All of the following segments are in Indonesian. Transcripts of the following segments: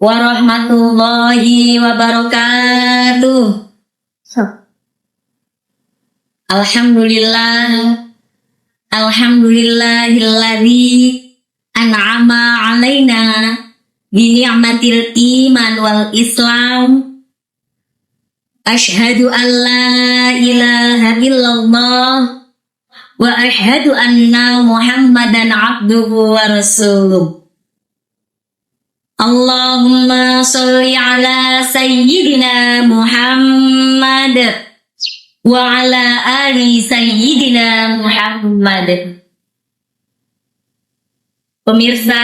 warahmatullahi wabarakatuh. Alhamdulillah, alhamdulillahilladzi an'ama alaina bi ni'matil iman wal islam. Asyhadu an la ilaha illallah wa asyhadu anna Muhammadan abduhu wa rasuluh. Allahumma sholli ala sayyidina Muhammad wa ala ali sayyidina Muhammad. Pemirsa,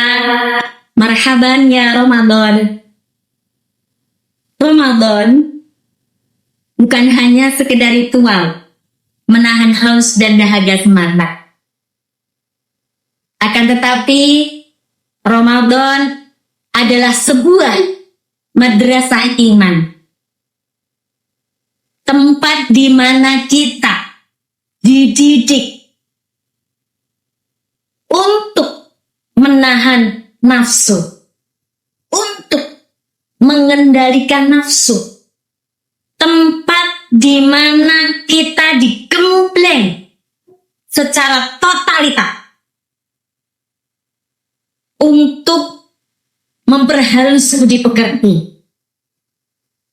marhaban ya Ramadan. Ramadan bukan hanya sekedar ritual menahan haus dan dahaga semangat. Akan tetapi Ramadan adalah sebuah madrasah iman. Tempat di mana kita dididik untuk menahan nafsu, untuk mengendalikan nafsu. Tempat di mana kita digembleng secara totalitas untuk memperhalus budi pekerti,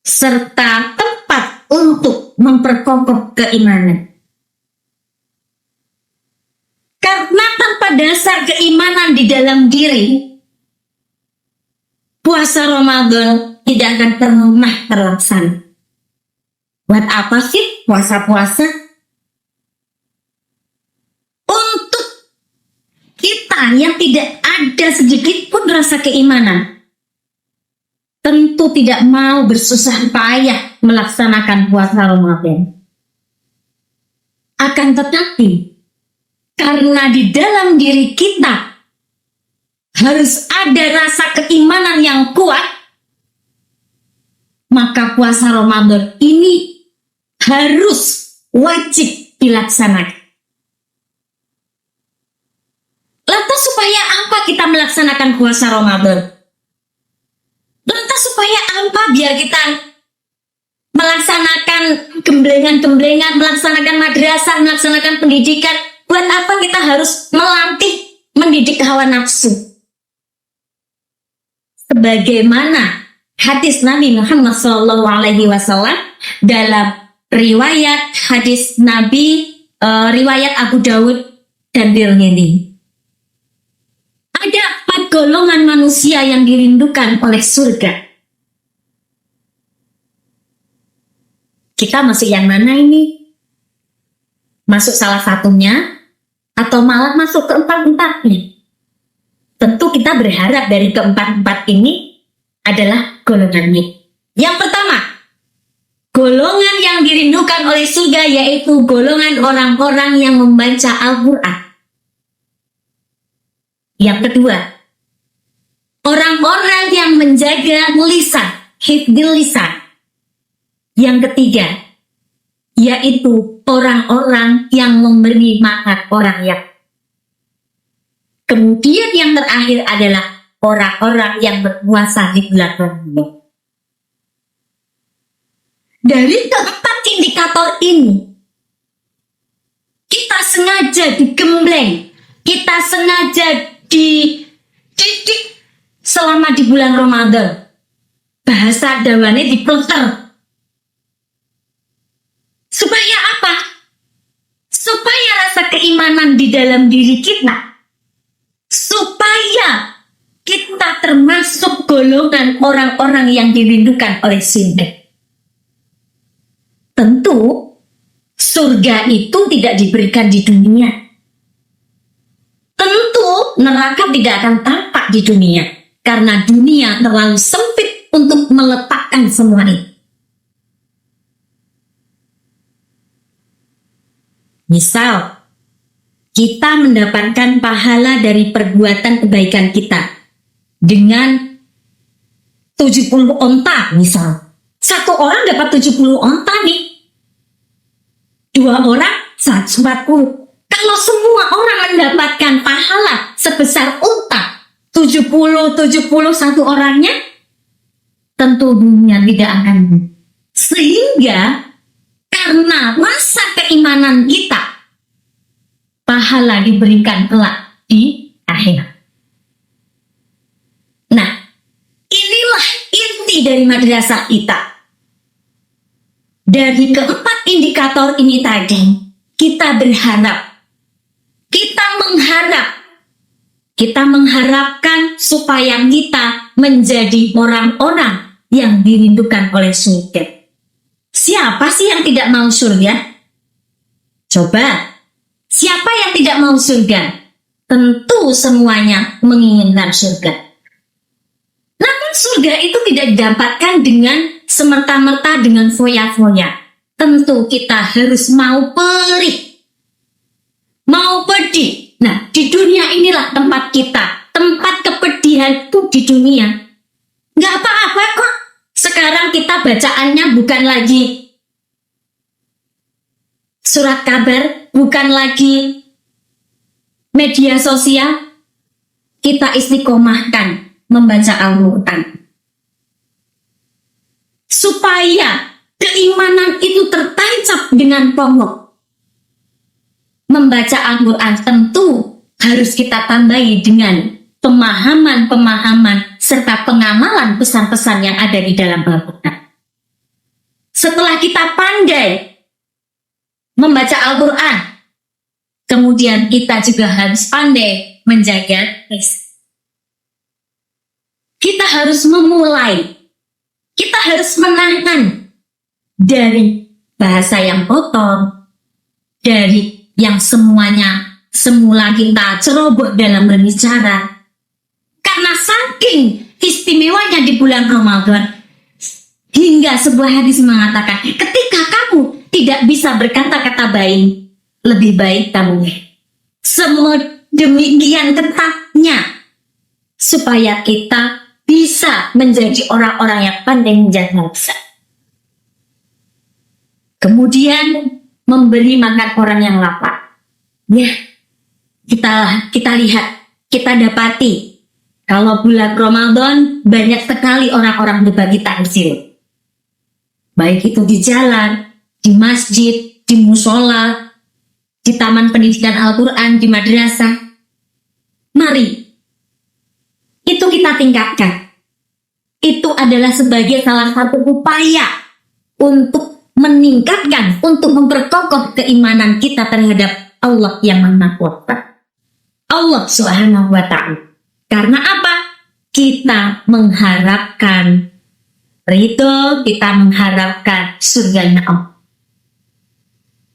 serta tempat untuk memperkokoh keimanan. Karena tanpa dasar keimanan di dalam diri, puasa Ramadan tidak akan pernah terlaksana. Buat apa sih puasa-puasa? Untuk kita yang tidak ada sedikit pun rasa keimanan, tentu tidak mau bersusah payah melaksanakan puasa Ramadan. Akan tetapi, karena di dalam diri kita harus ada rasa keimanan yang kuat, maka puasa Ramadan ini harus wajib dilaksanakan. Lantas supaya apa kita melaksanakan puasa Ramadan? Lantas supaya apa biar kita melaksanakan gemblengan-gemblengan, melaksanakan madrasah, melaksanakan pendidikan? Buat apa kita harus melatih, mendidik hawa nafsu? Sebagaimana hadis Nabi Muhammad SAW dalam riwayat hadis Nabi, riwayat Abu Dawud dan Tirmidzi. Ada 4 golongan manusia yang dirindukan oleh surga. Kita masuk yang mana ini? Masuk salah satunya atau malah masuk keempat-empatnya? Tentu kita berharap dari keempat-empat ini adalah golongannya. Yang pertama, golongan yang dirindukan oleh surga yaitu golongan orang-orang yang membaca Al-Quran. Yang kedua, orang-orang yang menjaga lisan, hifdzul lisan. Yang ketiga, yaitu orang-orang yang memberi makan orang yang. Kemudian yang terakhir adalah orang-orang yang berpuasa di bulan Ramadan. Dari keempat indikator ini, kita sengaja digembleng, kita sengaja dididik selama di bulan Ramadan. Bahasa dawane dipelter. Supaya apa? Supaya rasa keimanan di dalam diri kita, supaya kita termasuk golongan orang-orang yang dirindukan oleh surga. Tentu surga itu tidak diberikan di dunia. Tentu neraka tidak akan tampak di dunia, karena dunia terlalu sempit untuk meletakkan semua itu. Misal, kita mendapatkan pahala dari perbuatan kebaikan kita dengan 70 onta misal. Satu orang dapat 70 onta nih. 2 orang 140. Kalau semua orang mendapatkan pahala sebesar unta 70 satu orangnya, tentu dunia tidak akan. Sehingga karena rasa keimanan kita, pahala diberikan kelak di akhirat. Nah, inilah inti dari madrasah kita. Dari keempat indikator ini tadi, kita berharap, kita mengharapkan supaya kita menjadi orang-orang yang dirindukan oleh surga. Siapa sih yang tidak mau surga? Coba, siapa yang tidak mau surga? Tentu semuanya menginginkan surga. Namun surga itu tidak didapatkan dengan semerta-merta dengan foya-foya. Tentu kita harus mau perih, mau pedih. Nah, di dunia inilah tempat kita, tempat kepedihan itu di dunia. Nggak apa-apa kok. Sekarang kita bacaannya bukan lagi surat kabar, bukan lagi media sosial. Kita istiqomahkan membaca Al-Quran. Supaya keimanan itu tertancap dengan pokok. Membaca Al-Quran tentu harus kita tambahi dengan pemahaman-pemahaman serta pengamalan pesan-pesan yang ada di dalam Al-Quran. Setelah kita pandai membaca Al-Quran, kemudian kita juga harus pandai menjaga lisan. Kita harus memulai, kita harus menahan dari bahasa yang kotor, dari yang semuanya semula kita ceroboh dalam berbicara. Karena saking istimewanya di bulan Ramadan, hingga sebuah hadis mengatakan, ketika kamu tidak bisa berkata-kata baik, lebih baik kamu. Semua demikian ketatnya, supaya kita bisa menjadi orang-orang yang pandai menjaga lisan. Kemudian memberi makan orang yang lapar. Ya, kita lihat, kita dapati kalau bulan Ramadan banyak sekali orang-orang berbagi takjil. Baik itu di jalan, di masjid, di musola, di taman pendidikan Al-Quran, di madrasah. Mari, itu kita tingkatkan. Itu adalah sebagai salah satu upaya untuk meningkatkan, untuk memperkokoh keimanan kita terhadap Allah yang Maha Kuasa. Allah Subhanahu wa Ta'ala. Karena apa? Kita mengharapkan ridho, kita mengharapkan surganya Allah.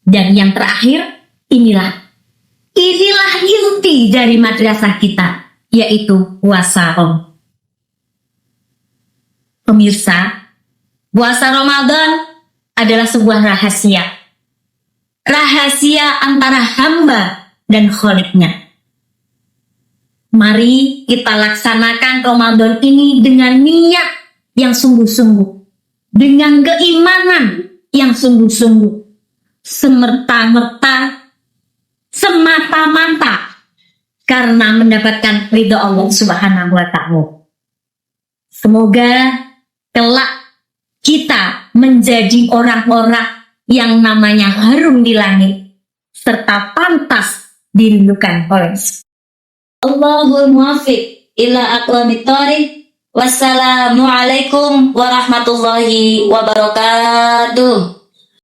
Dan yang terakhir, inilah inti dari madrasah kita, yaitu puasa Ramadan. Pemirsa, puasa Ramadan adalah sebuah rahasia. Rahasia antara hamba dan Kholiknya. Mari kita laksanakan Ramadan ini dengan niat yang sungguh-sungguh, dengan keimanan yang sungguh-sungguh, semerta-merta, semata-mata, karena mendapatkan ridho Allah Subhanahu wa Ta'ala. Semoga kelak kita menjadi orang-orang yang namanya harum di langit, serta pantas dirindukan oleh Allahul muwaffiq ila aqwamit thoriq. Wassalamualaikum warahmatullahi wabarakatuh.